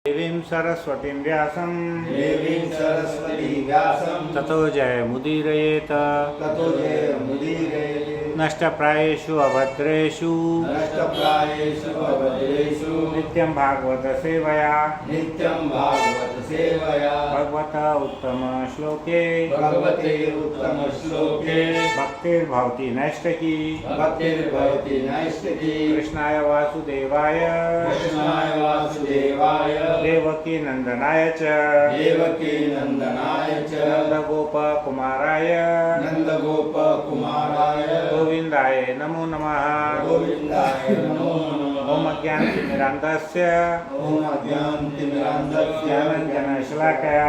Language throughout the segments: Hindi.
देवीं सरस्वतीं व्यासं ततो जयमुदीरयेत। नष्टप्रायेषु अभद्रेषु नित्यं भागवत सेवया भगवत उत्तम श्लोके भक्तिर्भवति नैष्ठिकी कृष्णाय वासुदेवाय देवकी नंदनाय च नंदगोपकुमाराय गोविंदाय नमो नमः। ओम अज्ञानतिमिरान्धस्य ज्ञानाञ्जनशलाकया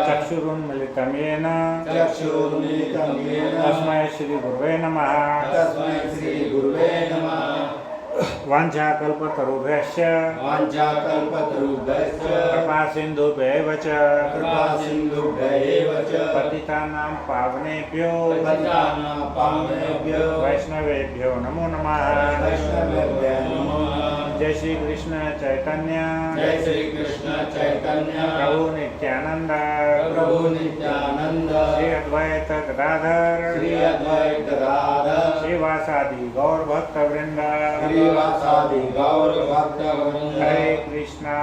चक्षुरुन्मिलितं येन तस्मै श्रीगुरुवे नमः। वाञ्छाकल्पतरुभ्यश्च कृपासिन्धुभ्यैव च पतितानां पावनेभ्यो वैष्णवेभ्यो नमो नमः। जय श्री कृष्ण चैतन्य प्रभु नित्यानंद श्री अद्वैत गदाधर श्रीवासादि गौर भक्त वृंद। हरे कृष्णा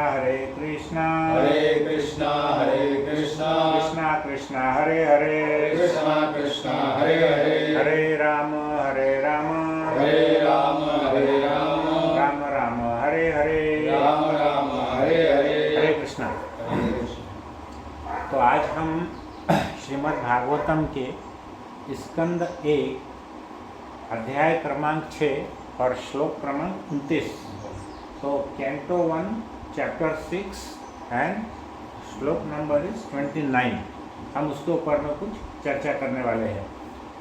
कृष्णा कृष्णा हरे हरे हरे राम राम राम हरे हरे। हरे कृष्णा। तो आज हम श्रीमद् भागवतम के स्कंद 1 अध्याय क्रमांक 6 और श्लोक क्रमांक 29, तो कैंटो 1 चैप्टर 6 एंड श्लोक नंबर इज 29, हम उसके ऊपर में कुछ चर्चा करने वाले हैं।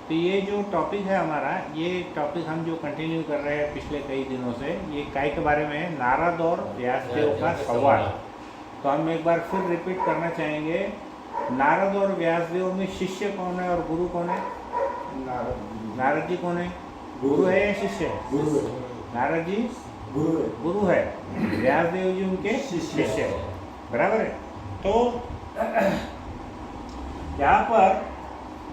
तो ये जो टॉपिक है हमारा, ये टॉपिक हम जो कंटिन्यू कर रहे हैं पिछले कई दिनों से, ये काय के बारे में है, नारद और व्यासदेव का संवाद। तो हम एक बार फिर रिपीट करना चाहेंगे, नारद और व्यासदेव में शिष्य कौन है और गुरु कौन है? नारद जी कौन है? गुरु है या शिष्य है? नारद जी गुरु है, व्यासदेव जी उनके शिष्य है, बराबर है। तो यहाँ पर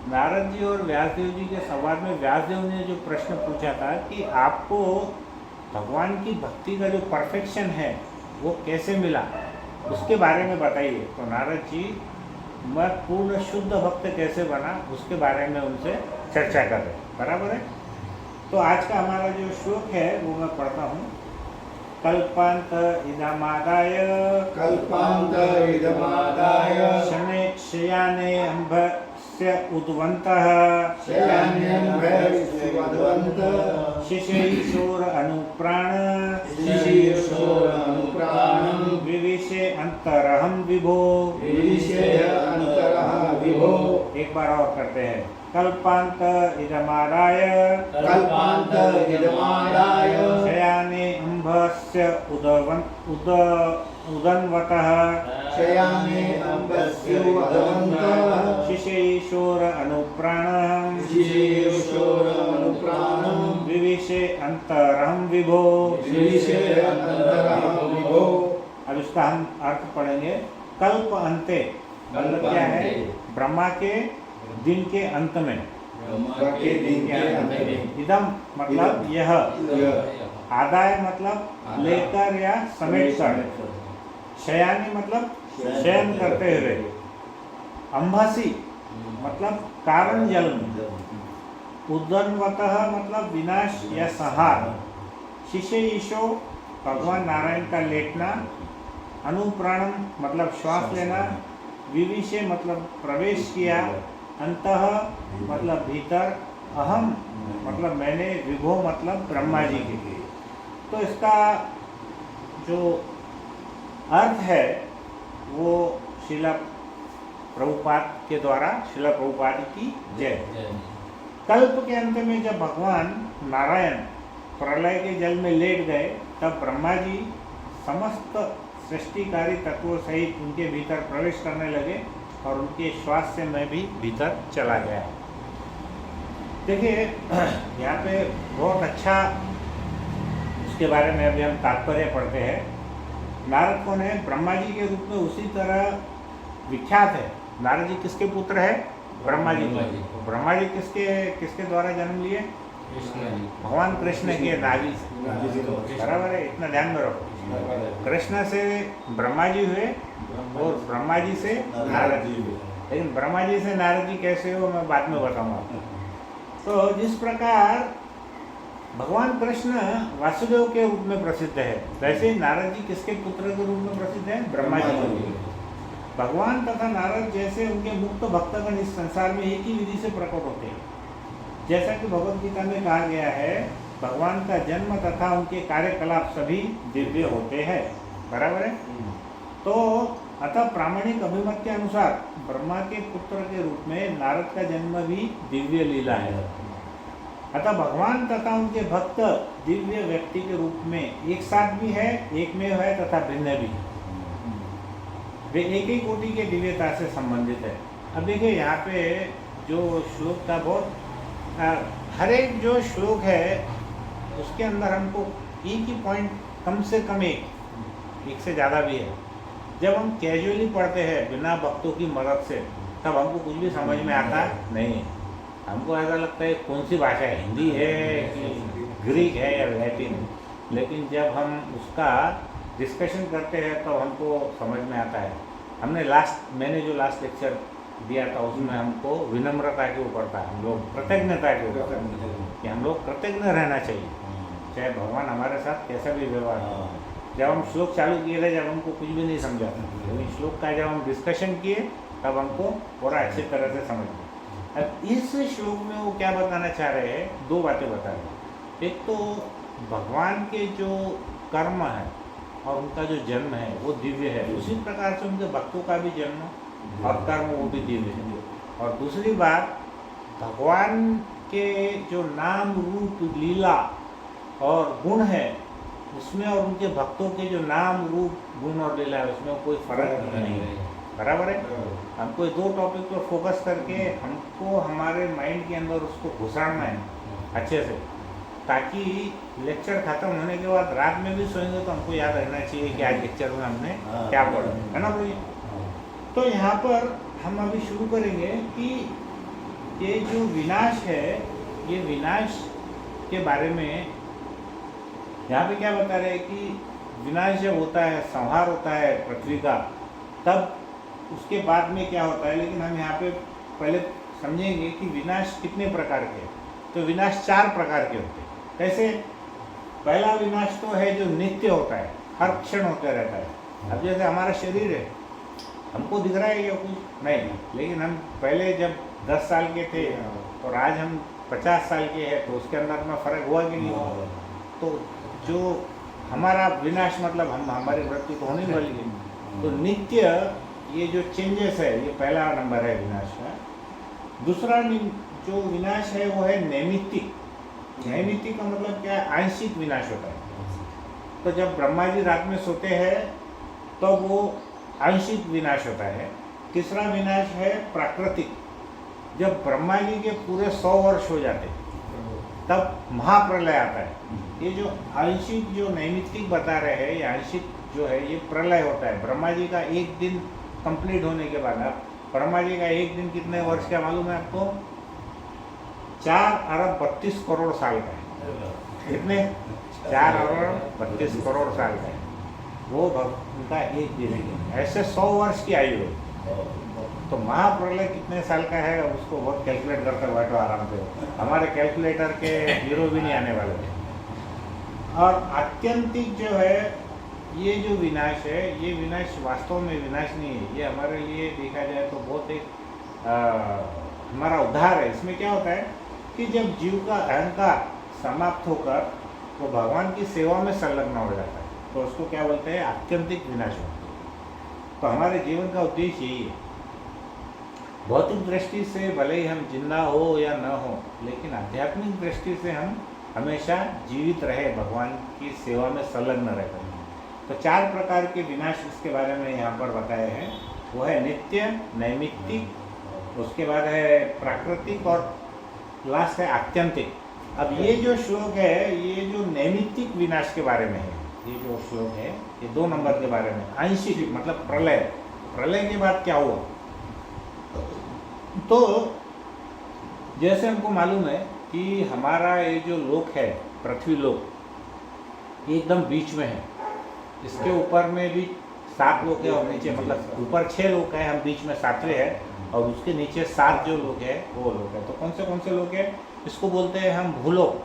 नारद जी और व्यासदेव जी के संवाद में व्यासदेव ने जो प्रश्न पूछा था कि आपको भगवान की भक्ति का जो परफेक्शन है वो कैसे मिला, उसके बारे में बताइए। तो नारद जी मैं पूर्ण शुद्ध भक्त कैसे बना, उसके बारे में उनसे चर्चा कर रहे हैं, बराबर है। तो आज का हमारा जो श्लोक है वो मैं पढ़ता हूँ। कल्पांत इदमादाय शयाने अम्भस्य उद्वन्तः शिशैशोर अनुप्राण विविशे अंतरहं विभो। एक बार और करते हैं। कल्पांत इदमादाय शयाने अम्भस्य उदन्वतः शिशैशोर अनुप्राणं विविशे अंतरहं विभो। अब इसका हम अर्थ पढ़ेंगे। कल्प अंते मतलब क्या है? ब्रह्मा के दिन के अंत में। इदम मतलब यह, आदाय मतलब लेकर या समेट कर, शयानी मतलब शयन करते हुए, अंभासी मतलब कारण जन्म, उद्वन्तः मतलब विनाश या संहार, शिशैशो भगवान नारायण का लेटना, अनुप्राणम मतलब श्वास लेना, विविशे मतलब प्रवेश किया, अंतः मतलब भीतर, अहम मतलब मैंने, विभो मतलब ब्रह्मा जी के। तो इसका जो अर्थ है वो श्रीला प्रभुपाद के द्वारा, श्रीला प्रभुपाद की जय। कल्प के अंत में जब भगवान नारायण प्रलय के जल में लेट गए, तब ब्रह्मा जी समस्त सृष्टिकारी तत्वों सहित उनके भीतर प्रवेश करने लगे और उनके श्वास से मैं भी भीतर चला गया। देखिए यहाँ पे बहुत अच्छा उसके बारे में अभी हम तात्पर्य पढ़ते हैं। नारद कौन है? ब्रह्मा जी के रूप में उसी तरह विख्यात है। नारद जी किसके पुत्र है? ब्रह्मा जी के। ब्रह्मा जी किसके किसके द्वारा जन्म लिए? भगवान कृष्ण के नाभि से, बराबर है, इतना ध्यान में रखो। कृष्ण से ब्रह्मा जी हुए और ब्रह्मा जी से नारद जी हुए। लेकिन ब्रह्मा जी से नारद जी कैसे हो मैं बाद में बताऊंगा। तो जिस प्रकार भगवान कृष्ण वासुदेव के रूप में प्रसिद्ध है, वैसे नारद जी किसके पुत्र के रूप में प्रसिद्ध है? ब्रह्मा जी के। भगवान तथा नारद जैसे उनके मुक्त भक्तगण इस संसार में एक ही विधि से प्रकट होते हैं। जैसा कि भगवद गीता में कहा गया है, भगवान का जन्म तथा उनके कार्यकलाप सभी दिव्य होते हैं, बराबर है। तो अतः प्रामाणिक अभिमत के अनुसार ब्रह्मा के पुत्र के रूप में नारद का जन्म भी दिव्य लीला है। अतः भगवान तथा उनके भक्त दिव्य व्यक्ति के रूप में एक साथ भी है, एक में है तथा भिन्न भी। वे एक ही कोटि के दिव्यता से संबंधित है। अब देखिए यहाँ पे जो श्लोक था, बहुत हर एक जो श्लोक है उसके अंदर हमको एक ही पॉइंट, कम से कम एक से ज़्यादा भी है। जब हम कैजुअली पढ़ते हैं बिना भक्तों की मदद से, तब हमको कुछ भी समझ में आता नहीं है। हमको ऐसा लगता है कौन सी भाषा है, हिंदी है कि ग्रीक है या लैटिन। लेकिन जब हम उसका डिस्कशन करते हैं तो हमको समझ में आता है। मैंने जो लास्ट लेक्चर दिया था उसमें हमको विनम्रता के ऊपर था, हम लोग कृतज्ञता के ऊपर कि हम लोग कृतज्ञ रहना चाहिए, चाहे भगवान हमारे साथ कैसा भी व्यवहार हो। जब हम श्लोक चालू किए थे, जब हमको कुछ भी नहीं समझा था, लेकिन श्लोक का जब हम डिस्कशन किए तब हमको पूरा अच्छी तरह से समझ गया। अब इस श्लोक में वो क्या बताना चाह रहे हैं? दो बातें बता रहे हैं। एक तो भगवान के जो कर्म है और उनका जो जन्म है वो दिव्य है, उसी प्रकार से उनके भक्तों का भी जन्म और कर्म वो भी दिव्य है। और दूसरी बात, भगवान के जो नाम रूप लीला और गुण है उसमें और उनके भक्तों के जो नाम रूप गुण और लीला है उसमें कोई फर्क नहीं है, बराबर है। हमको दो टॉपिक पर फोकस करके हमको हमारे माइंड के अंदर उसको घुसाना है अच्छे से, ताकि लेक्चर खत्म होने के बाद रात में भी सोएंगे तो हमको याद रहना चाहिए कि आज लेक्चर में हमने क्या पढ़ा, है ना भैया। तो यहाँ पर हम अभी शुरू करेंगे कि ये जो विनाश है, ये विनाश के बारे में यहाँ पे क्या बता रहे हैं कि विनाश जब होता है, संहार होता है पृथ्वी का, तब उसके बाद में क्या होता है। लेकिन हम यहाँ पे पहले समझेंगे कि विनाश कितने प्रकार के हैं। तो विनाश 4 प्रकार के होते हैं। कैसे? पहला विनाश तो है जो नित्य होता है, हर क्षण होते रहता है। अब जैसे हमारा शरीर है, हमको दिख रहा है क्या कुछ नहीं, लेकिन हम पहले जब 10 साल के थे और आज हम 50 साल के हैं, तो उसके अंदर में फ़र्क हुआ कि नहीं हुआ। तो जो हमारा विनाश मतलब हमारी मृत्यु तो होने वाली है। तो नित्य ये जो चेंजेस है, ये पहला नंबर है विनाश का। दूसरा जो विनाश है वो है नैमित्तिक। नैमित्तिक का मतलब क्या है? आंशिक विनाश होता है। तो जब ब्रह्मा जी रात में सोते हैं तो वो आंशिक विनाश होता है। तीसरा विनाश है प्राकृतिक। जब ब्रह्मा जी के पूरे 100 वर्ष हो जाते तब महाप्रलय आता है। ये जो आंशिक जो नैमित्तिक बता रहे हैं, ये आंशिक जो है ये प्रलय होता है। ब्रह्मा जी का एक दिन कंप्लीट होने के बाद, अब ब्रह्मा जी का एक दिन कितने वर्ष का मालूम है आपको? 4 अरब 32 करोड़ साल का है। कितने? 4 अरब 32 करोड़ साल का है वो उनका एक दिन है। ऐसे 100 वर्ष की आयु है। तो महाप्रलय कितने साल का है उसको बहुत कैलकुलेट करते बैठो आराम से, हमारे कैलकुलेटर के 0 भी नहीं आने वाले थे। और आत्यंतिक जो है ये जो विनाश है, ये विनाश वास्तव में विनाश नहीं है, ये हमारे लिए देखा जाए तो बहुत एक हमारा उद्धार है। इसमें क्या होता है कि जब जीव का अहंकार समाप्त होकर वो भगवान की सेवा में संलग्न हो जाता है, तो उसको क्या बोलते हैं? आत्यंतिक विनाश होता है। तो हमारे जीवन का उद्देश्य यही है। भौतिक दृष्टि से भले ही हम जिंदा हो या न हो, लेकिन आध्यात्मिक दृष्टि से हम हमेशा जीवित रहे, भगवान की सेवा में संलग्न रहकर। तो 4 प्रकार के विनाश इसके बारे में यहाँ पर बताए हैं। वो है नित्य, नैमित्तिक, उसके बाद है प्राकृतिक और लास्ट है आत्यंतिक। अब ये जो श्लोक है ये जो नैमित्तिक विनाश के बारे में है, ये जो श्लोक है ये 2 नंबर के बारे में। आंशिक मतलब प्रलय, प्रलय के बाद क्या हुआ। तो जैसे हमको मालूम है कि हमारा ये जो लोक है पृथ्वी लोक, ये एकदम बीच में है। इसके ऊपर में भी 7 लोक है और नीचे मतलब ऊपर 6 लोक है, हम बीच में 7वें है, और उसके नीचे 7 जो लोग है वो लोग है। तो कौन से लोग है? इसको बोलते हैं हम भूलोक।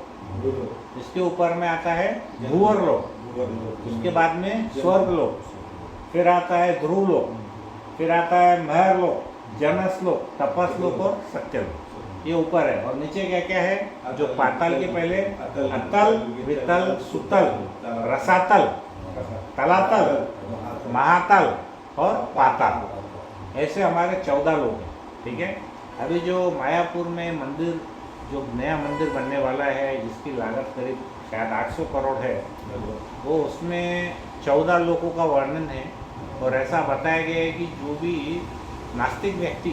इसके ऊपर में आता है भूवर लोक, उसके बाद में स्वर्ग लोक, फिर आता है ध्रुव लोक, फिर आता है महर लोक, जनस लोक, तपस लोक और सत्य लोक। ये ऊपर है। और नीचे क्या क्या है? जो पाताल के पहले अतल, वितल, सुतल, रसातल, तलातल, महातल और पाताल, ऐसे हमारे 14 लोग हैं। ठीक है। अभी जो मायापुर में मंदिर, जो नया मंदिर बनने वाला है, जिसकी लागत करीब शायद 800 करोड़ है, वो उसमें 14 लोगों का वर्णन है। और ऐसा बताया गया है कि जो भी नास्तिक व्यक्ति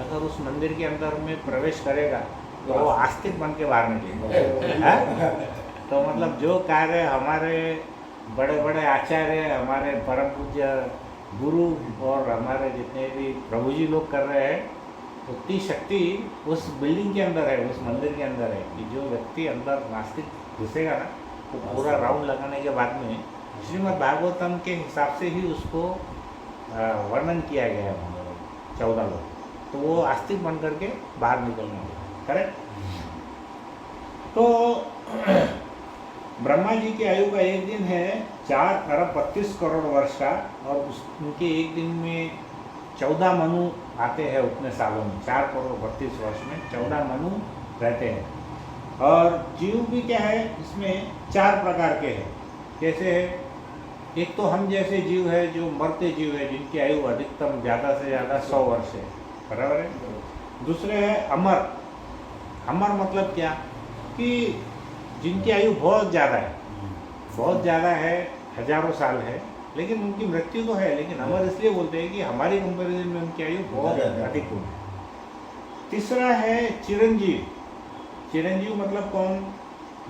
अगर उस मंदिर के अंदर में प्रवेश करेगा तो वो आस्तिक बन के बाहर निकलेगा। तो मतलब जो कार्य हमारे बड़े बड़े आचार्य, हमारे परम पूज्य गुरु और हमारे जितने भी प्रभु जी लोग कर रहे हैं, उतनी शक्ति उस बिल्डिंग के अंदर है, उस मंदिर के अंदर है कि जो व्यक्ति अंदर नास्तिक घुसेगा ना, तो पूरा राउंड लगाने के बाद में श्रीमद् भागवतम के हिसाब से ही उसको वर्णन किया गया है 14 लोग। तो वो आस्तिक बन करके बाहर निकलना, करेक्ट। तो ब्रह्मा जी की आयु का एक दिन है 4 अरब 32 करोड़ वर्ष का, और उनके एक दिन में 14 मनु आते हैं उतने सालों में। 4 करोड़ 32 वर्ष में 14 मनु रहते हैं। और जीव भी क्या है, इसमें 4 प्रकार के हैं। कैसे है? एक तो हम जैसे जीव है, जो मरते जीव है, जिनकी आयु अधिकतम ज़्यादा से ज़्यादा 100 वर्ष है, बराबर है। दूसरे है अमर। अमर मतलब क्या कि जिनकी आयु बहुत ज़्यादा है, बहुत ज़्यादा है, हजारों साल है, लेकिन उनकी मृत्यु तो है, लेकिन अमर इसलिए बोलते हैं कि हमारी कंपैरिजन में उनकी आयु बहुत अधिक है। तीसरा है चिरंजीव। चिरंजीव मतलब कौन?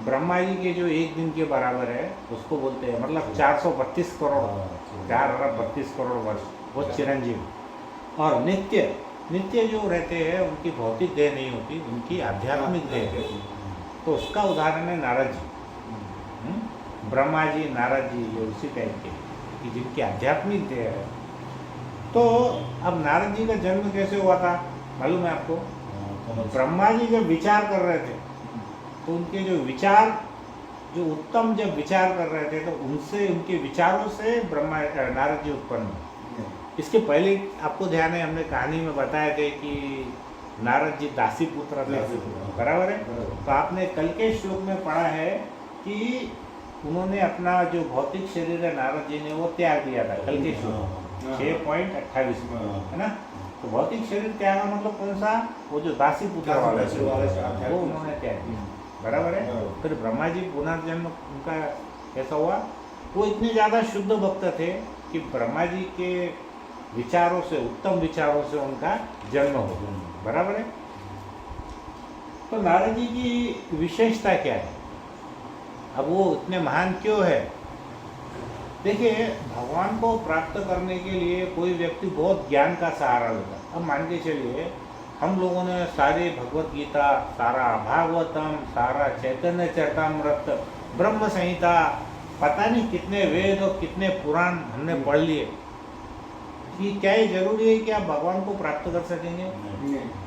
ब्रह्मा जी के जो एक दिन के बराबर है उसको बोलते हैं, मतलब 432 करोड़, 4 अरब 32 करोड़ वर्ष, वो चिरंजीव। और नित्य, नित्य जो रहते हैं उनकी भौतिक देह नहीं होती, उनकी आध्यात्मिक देह है। तो उसका उदाहरण है नारद जी। ब्रह्मा जी, नारद जी, ये उसी टाइप के कि जिनकी आध्यात्मिक देह है। तो अब नारद जी का जन्म कैसे हुआ था मालूम है आपको? ब्रह्मा जी जब विचार कर रहे थे, तो उनके जो विचार, जो उत्तम जब विचार कर रहे थे, तो उनसे, उनके विचारों से ब्रह्मा नारद जी उत्पन्न हुए। इसके पहले आपको ध्यान है, हमने कहानी में बताए थे कि नारद जी दासी पुत्र थे, बराबर है। तो आपने कल के श्लोक में पढ़ा है कि उन्होंने अपना जो भौतिक शरीर है नारद जी ने वो त्याग दिया था, कल के श्लोक 6.28 में, है ना। तो भौतिक शरीर त्यागा मतलब कौन सा? वो जो दासी पुत्र वाला वो उन्होंने त्याग दिया, बराबर है। फिर ब्रह्मा जी पुनर्जन्म उनका कैसा हुआ? वो इतने ज़्यादा शुद्ध भक्त थे कि ब्रह्मा जी के विचारों से, उत्तम विचारों से उनका जन्म हो गया, बराबर है। तो नारद जी की विशेषता क्या है? अब वो इतने महान क्यों है? देखिए, भगवान को प्राप्त करने के लिए कोई व्यक्ति बहुत ज्ञान का सहारा लेता है। अब मान के चलिए हम लोगों ने सारी भगवत गीता, सारा भागवतम, सारा चैतन्य चरितामृत, ब्रह्म संहिता, पता नहीं कितने वेद और कितने पुराण हमने पढ़ लिए, कि क्या ये जरूरी है कि आप भगवान को प्राप्त कर सकेंगे?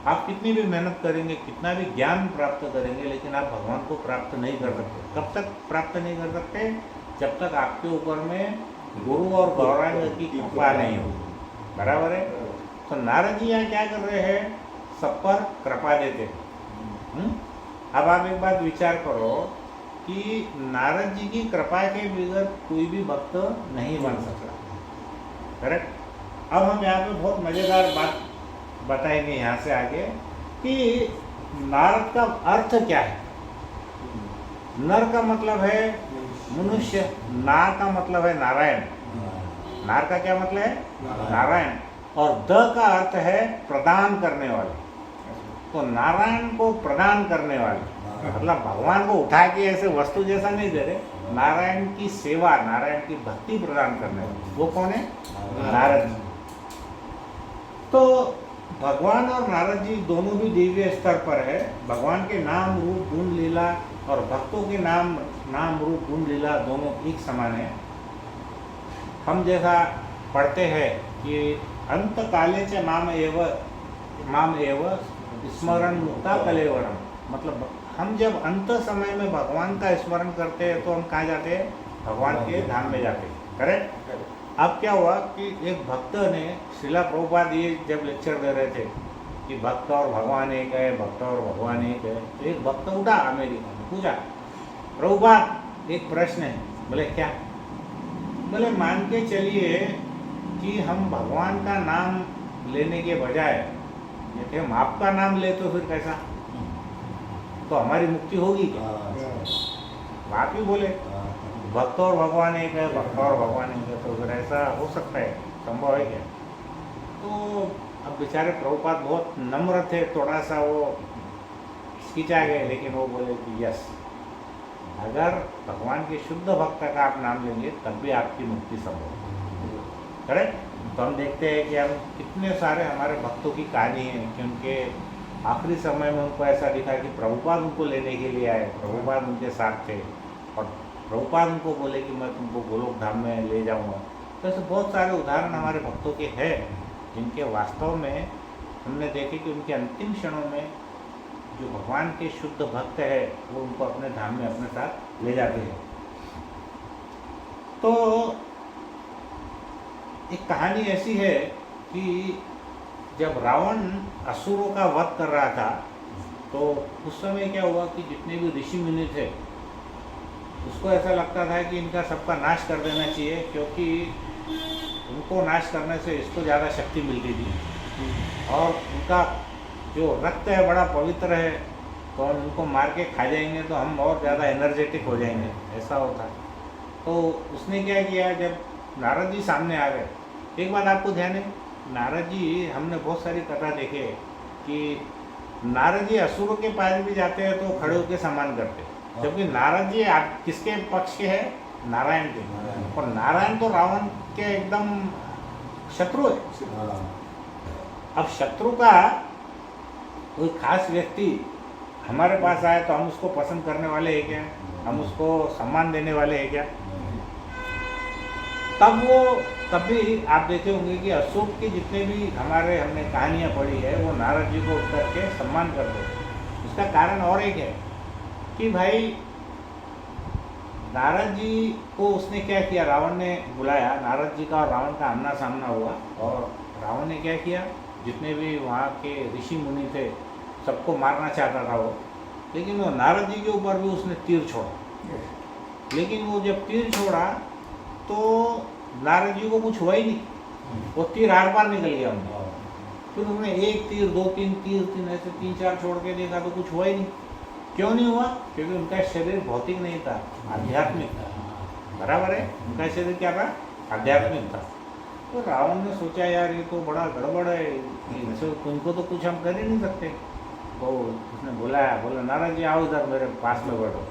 आप कितनी भी मेहनत करेंगे, कितना भी ज्ञान प्राप्त करेंगे, लेकिन आप भगवान को प्राप्त नहीं कर सकते। कब तक प्राप्त नहीं कर सकते? जब तक आपके ऊपर में गुरु और गौरांग की कृपा नहीं हो, बराबर है। तो नारद जी यहाँ क्या कर रहे हैं? सब पर कृपा देते हैं। अब आप एक बात विचार करो कि नारद जी की कृपा के बगैर कोई भी भक्त नहीं बन सकता, करेक्ट। अब हम यहाँ पे बहुत मज़ेदार बात बताएंगे यहाँ से आगे कि नारद का अर्थ क्या है। नर का मतलब है मनुष्य, नार का मतलब है नारायण। नार का क्या मतलब है? नारायण। और द का अर्थ है प्रदान करने वाले। तो नारायण को प्रदान करने वाले, मतलब भगवान को उठा के ऐसे वस्तु जैसा नहीं दे रहे, नारायण की सेवा, नारायण की भक्ति प्रदान करने वाले, वो कौन है? नारद जी। तो भगवान और नारद जी दोनों भी दिव्य स्तर पर है। भगवान के नाम रूप गुण लीला और भक्तों के नाम रूप गुण लीला दोनों एक समान है। हम जैसा पढ़ते हैं कि अंत काले च माम एव स्मरण मुक्ता कलेवरम, मतलब हम जब अंत समय में भगवान का स्मरण करते हैं तो हम कहाँ जाते हैं? भगवान के धाम में जाते हैं। करेक्ट। अब क्या हुआ कि एक भक्त ने, श्रीला प्रभुपाद ये जब लेक्चर दे रहे थे कि भक्त और भगवान एक है, भक्त और भगवान एक है, तो एक भक्त उठा अमेरिका में, पूछा प्रभुपाद एक प्रश्न है। बोले क्या? बोले मान के चलिए कि हम भगवान का नाम लेने के बजाय यदि हम आपका नाम ले तो फिर कैसा? तो हमारी मुक्ति होगी क्या? आप ही बोले भक्त और भगवान एक है, भक्त और भगवान एक है, तो फिर ऐसा हो सकता है? संभव है क्या? तो अब बेचारे प्रभुपाद बहुत नम्र थे, थोड़ा सा वो हिचकिचा गए, लेकिन वो बोले कि यस, अगर भगवान के शुद्ध भक्त का आप नाम लेंगे तब भी आपकी मुक्ति संभव है। करेक्ट। तो हम देखते हैं कि हम कितने सारे हमारे भक्तों की कहानी है कि उनके आखिरी समय में उनको ऐसा दिखा कि प्रभुपाद उनको लेने के लिए आए, प्रभुपाद उनके साथ थे और प्रभुपाद उनको बोले कि मैं तुमको गोलोक धाम में ले जाऊंगा। तो ऐसे बहुत सारे उदाहरण हमारे भक्तों के हैं जिनके वास्तव में हमने देखे कि उनके अंतिम क्षणों में जो भगवान के शुद्ध भक्त है वो उनको अपने धाम में अपने साथ ले जाते हैं। तो एक कहानी ऐसी है कि जब रावण असुरों का वध कर रहा था तो उस समय क्या हुआ कि जितने भी ऋषि मुनि थे उसको ऐसा लगता था कि इनका सबका नाश कर देना चाहिए, क्योंकि उनको नाश करने से इसको ज़्यादा शक्ति मिलती थी और उनका जो रक्त है बड़ा पवित्र है, तो हम उनको मार के खा जाएंगे तो हम और ज़्यादा एनर्जेटिक हो जाएंगे, ऐसा होता। तो उसने क्या किया, जब नारद जी सामने आ गए, एक बात आपको ध्यान है, नारद जी, हमने बहुत सारी कथा देखे कि नारद जी असुरों के पास भी जाते हैं तो खड़े होकर सम्मान करते हैं, जबकि नारद जी आप किसके पक्ष के हैं? नारायण के। और नारायण तो रावण के एकदम शत्रु है। अब शत्रु का कोई खास व्यक्ति हमारे पास आए तो हम उसको पसंद करने वाले हैं क्या? हम उसको सम्मान देने वाले हैं क्या? तब भी आप देखे होंगे कि अशोक के जितने भी हमने कहानियाँ पढ़ी है वो नारद जी को उठ करके सम्मान करते हैं। उसका कारण और एक है कि भाई नारद जी को उसने क्या किया, रावण ने बुलाया, नारद जी का और रावण का आमना सामना हुआ और रावण ने क्या किया, जितने भी वहाँ के ऋषि मुनि थे सबको मारना चाहता था वो, लेकिन वो नारद जी के ऊपर भी उसने तीर छोड़ा। लेकिन वो जब तीर छोड़ा तो नारद जी को कुछ हुआ ही नहीं, वो तीर आर पार निकल गया उनका। फिर उन्होंने एक तीर, दो तीन तीर, ऐसे 3-4 छोड़ के देखा तो कुछ हुआ ही नहीं। क्यों नहीं हुआ? क्योंकि उनका शरीर भौतिक नहीं था, आध्यात्मिक था। बराबर है, उनका शरीर क्या था? आध्यात्मिक था। तो रावण ने सोचा यार ये तो बड़ा गड़बड़ है, उनको तो कुछ हम कर ही नहीं सकते। तो उसने बोला नारद जी आओ इधर मेरे पास में बैठो,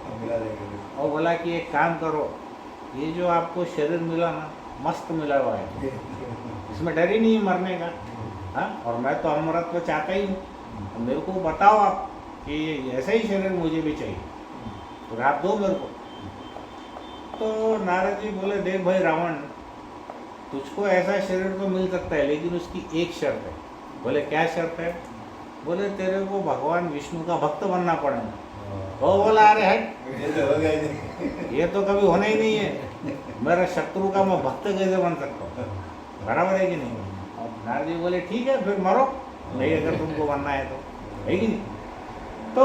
और बोला कि एक काम करो, ये जो आपको शरीर मिला ना मस्त मिला हुआ है, इसमें डर ही नहीं मरने का। हाँ, और मैं तो अमरत्व चाहता ही हूँ, मेरे को बताओ आप कि ऐसा ही शरीर मुझे भी चाहिए, तो आप दो मेरे को। तो नारद जी बोले देख भाई रावण, तुझको ऐसा शरीर तो मिल सकता है लेकिन उसकी एक शर्त है। बोले क्या शर्त है? बोले तेरे को भगवान विष्णु का भक्त बनना पड़ेगा। वो बोला अरे हट, ये तो कभी होना ही नहीं है, मेरा शत्रु का मैं भक्त कैसे बन सकता हूँ? बराबर है कि नहीं? और नारद जी बोले ठीक है फिर मरो, नहीं अगर तुमको बनना है तो, है कि नहीं? तो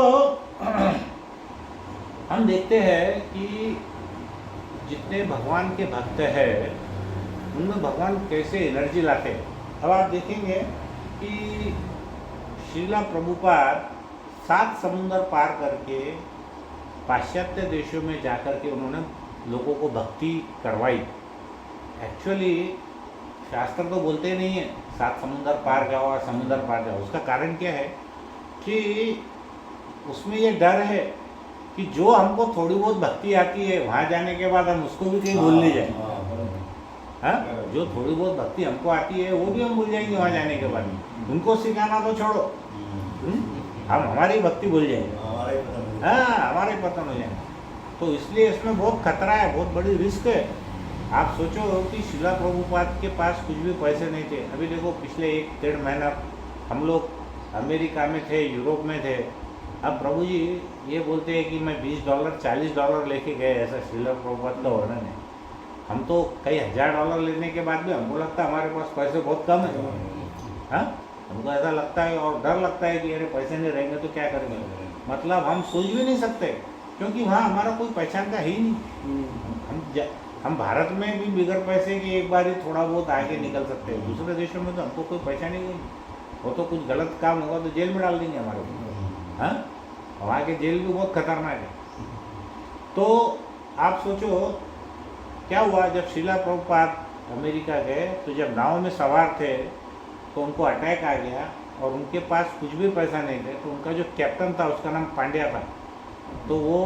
हम देखते हैं कि जितने भगवान के भक्त हैं उनमें भगवान कैसे एनर्जी लाते हैं। अब आप देखेंगे कि श्रीला प्रभुपाद 7 समुंदर पार करके पाश्चात्य देशों में जाकर के उन्होंने लोगों को भक्ति करवाई। एक्चुअली शास्त्र तो बोलते नहीं है 7 समुंदर पार जाओ और समुंदर पार जाओ। उसका कारण क्या है कि उसमें ये डर है कि जो हमको थोड़ी बहुत भक्ति आती है वहाँ जाने के बाद हम उसको भी कहीं भूल नहीं जाए। हाँ, जो थोड़ी बहुत भक्ति हमको आती है वो भी हम भूल जाएंगे वहाँ जाने के बाद। उनको सिखाना तो छोड़ो, हम हमारी भक्ति भूल जाएंगे। हाँ, हमारे पतन हो जाएंगे। तो इसलिए इसमें बहुत खतरा है, बहुत बड़ी रिस्क है। आप सोचो कि शिला प्रभुपाद के पास कुछ भी पैसे नहीं थे। अभी देखो पिछले 1-1.5 महीना हम लोग अमेरिका में थे, यूरोप में थे। अब प्रभु जी ये बोलते हैं कि मैं $20 $40 लेके गए, ऐसा शिला प्रभुपाद का वर्णन है। हम तो कई $1000 लेने के बाद भी हमको लगता है हमारे पास पैसे बहुत कम है। हाँ, हमको ऐसा लगता है और डर लगता है कि अरे पैसे नहीं रहेंगे तो क्या करेंगे। मतलब हम सोच भी नहीं सकते, क्योंकि वहाँ हमारा कोई पहचान का ही नहीं। हम भारत में भी बिगड़ पैसे के एक बार ही थोड़ा बहुत आगे निकल सकते हैं। दूसरे देशों में तो हमको कोई पहचान ही नहीं। वो तो कुछ गलत काम होगा तो जेल में डाल देंगे हमारे को। हाँ, वहाँ के जेल भी बहुत खतरनाक है। तो आप सोचो क्या हुआ जब शिला प्रभुपाद अमेरिका गए, तो जब नाव में सवार थे तो उनको अटैक आ गया और उनके पास कुछ भी पैसा नहीं थे। तो उनका जो कैप्टन था उसका नाम पांड्या था। तो वो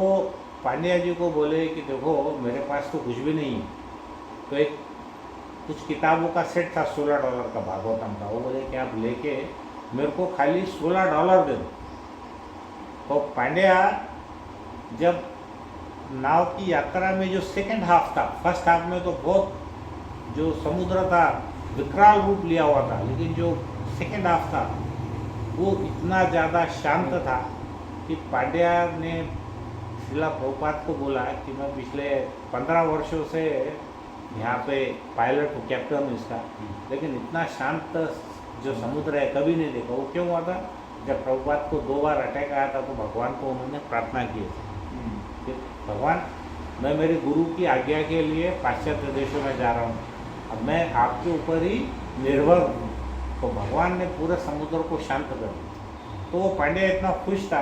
पांड्या जी को बोले कि देखो मेरे पास तो कुछ भी नहीं है। तो एक कुछ किताबों का सेट था $16 का, भागवतम का। वो बोले कि आप लेके मेरे को खाली $16 दे दो। तो पांड्या जब नाव की यात्रा में जो सेकंड हाफ था, फर्स्ट हाफ में तो बहुत जो समुद्र था विकराल रूप लिया हुआ था, लेकिन जो सेकंड हाफ था वो इतना ज़्यादा शांत था कि पांड्या ने शिला प्रभुपाद को बोला कि मैं पिछले 15 वर्षों से यहाँ पे पायलट हूँ, कैप्टन हूँ इसका, लेकिन इतना शांत जो समुद्र है कभी नहीं देखा। वो क्यों हुआ था? जब प्रभुपाद को 2 बार अटैक आया था तो भगवान को उन्होंने प्रार्थना की थी कि भगवान मैं मेरे गुरु की आज्ञा के लिए पाश्चात्य देशों में जा रहा हूँ, अब मैं आपके ऊपर ही निर्भर हूँ। तो भगवान ने पूरे समुद्र को शांत कर दिया। तो वो पांड्या इतना खुश था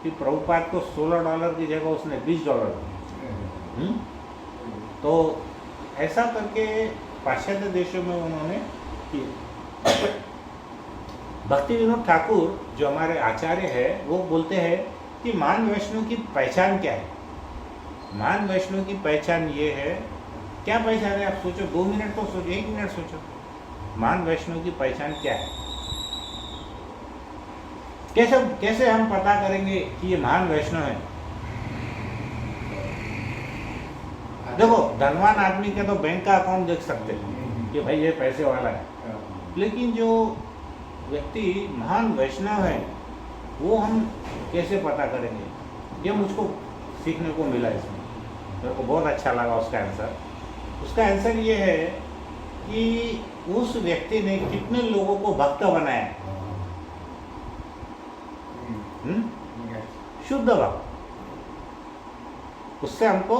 कि प्रभुपाद को $16 की जगह उसने $20 दिए। तो ऐसा करके पाश्चात्य देशों में उन्होंने किया। भक्ति विनोद ठाकुर जो हमारे आचार्य है वो बोलते हैं कि महान वैष्णव की पहचान क्या है। महान वैष्णव की पहचान ये है, क्या पहचान है? आप सोचो, 2 मिनट तो सोचो, 1 मिनट सोचो। महान वैष्णव की पहचान क्या है? कैसे हम पता करेंगे कि ये महान वैष्णव है? देखो, धनवान आदमी के तो बैंक का अकाउंट देख सकते हैं कि भाई ये पैसे वाला है, लेकिन जो व्यक्ति महान वैष्णव है वो हम कैसे पता करेंगे? ये मुझको सीखने को मिला इसमें, मेरे को बहुत अच्छा लगा उसका आंसर। उसका आंसर ये है कि उस व्यक्ति ने कितने लोगों को भक्त बनाया। शुद्ध भक्त, उससे हमको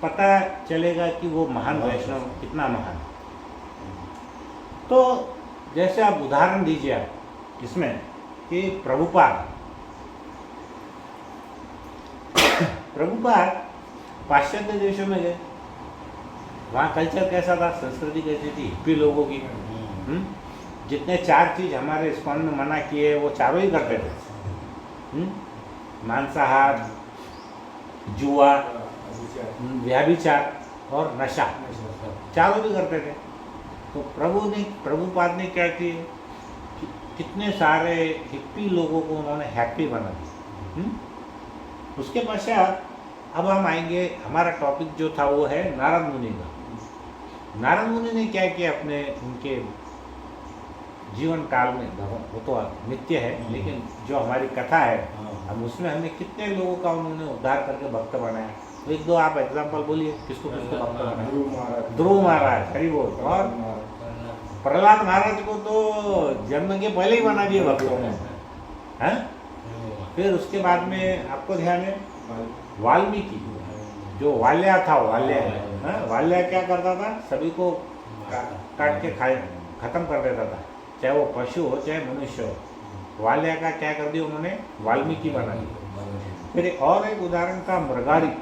पता चलेगा कि वो महान वैष्णव कितना महान। तो जैसे आप उदाहरण दीजिए आप इसमें कि प्रभुपाद पाश्चात्य देशों में गए, वहाँ कल्चर कैसा था, संस्कृति कैसी थी, हिप्पी लोगों की। जितने 4 चीज़ हमारे इस्कॉन में मना किए वो चारों ही करते थे। मांसाहार, जुआ, व्यभिचार और नशा, चारों भी करते थे। तो प्रभुपाद ने क्या किए, कितने सारे हिप्पी लोगों को उन्होंने हैप्पी बना दिया। उसके पश्चात अब हम आएंगे, हमारा टॉपिक जो था वो है नारद मुनि का। नारद मुनि ने क्या किया अपने उनके जीवन काल में, वो तो नित्य है, लेकिन जो हमारी कथा है हम उसमें हमें कितने लोगों का उन्होंने उद्धार करके भक्त बनाया। तो 1-2 आप एग्जाम्पल बोलिए, किसको भक्त बनाया? ध्रुव महाराज, हरि बोल। और प्रहलाद महाराज को तो जन्म के पहले ही बना दिए भक्तों ने, हैं? फिर उसके बाद में आपको ध्यान है वाल्मीकि, जो वाल्या था, वाल्या क्या करता था, सभी को काट के खत्म कर देता था, चाहे वो पशु हो चाहे मनुष्य हो। वाल्या का क्या कर दिया उन्होंने, वाल्मीकि बना दिया। फिर और एक उदाहरण था मृगारी।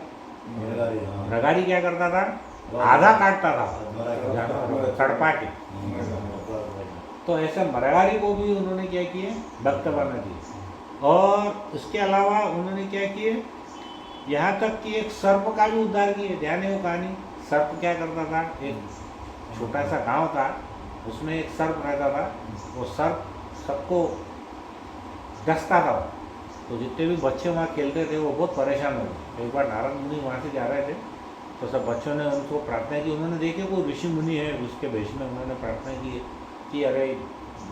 मृगारी क्या करता था, आधा काटता था तड़पा के। तो ऐसे मृगारी को भी उन्होंने क्या किए, भक्त बना दिए। और उसके अलावा उन्होंने क्या किए, यहाँ तक कि एक सर्प का भी उद्धार किए। ध्यान है वो कहानी। सर्प क्या करता था, एक छोटा सा गांव था, उसमें एक सर्प रहता था। वो सर्प सबको डसता था। तो जितने भी बच्चे वहाँ खेलते थे वो बहुत परेशान हो गए। एक बार नारद मुनि वहाँ से जा रहे थे, तो सब बच्चों ने उनको प्रार्थना की। उन्होंने देखे कोई ऋषि मुनि है, उसके भेष में उन्होंने प्रार्थना की कि अरे,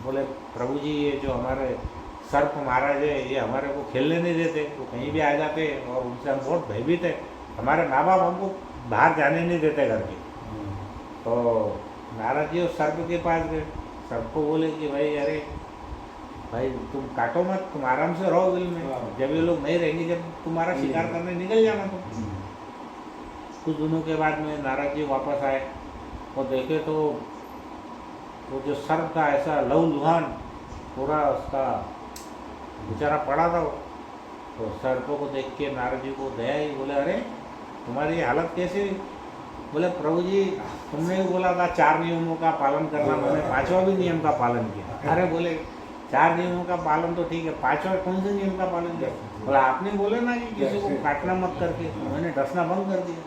बोले प्रभु जी, ये जो हमारे सर्प महाराज है, ये हमारे को खेलने नहीं देते, वो कहीं भी आ जाते और उनसे हम बहुत भयभीत है। हमारे माँ बाप हमको बाहर जाने नहीं देते घर के। तो नारद जी उस सर्प के पास गए। सर्प को बोले कि भाई, अरे भाई, तुम काटो मत, तुम आराम से रहो बिल में। जब ये लोग नहीं रहेंगे, जब तुम्हारा शिकार करने निकल जाना। तो कुछ दिनों के बाद में नारद जी वापस आए और देखे तो वो जो सर्प था, ऐसा लहूलुहान पूरा उसका बेचारा पड़ा था। तो सर्प को देख के नारद जी को दया ही, बोले अरे तुम्हारी हालत कैसी हुई? बोले प्रभु जी, तुमने भी बोला था 4 नियमों का पालन करना, मैंने 5वां भी नियम का पालन किया। अरे बोले 4 नियमों का पालन तो ठीक है, 5वां कौन से नियम का पालन किया? बोला आपने बोले ना कि किसी को काटना मत करके, मैंने डसना बंद कर दिया।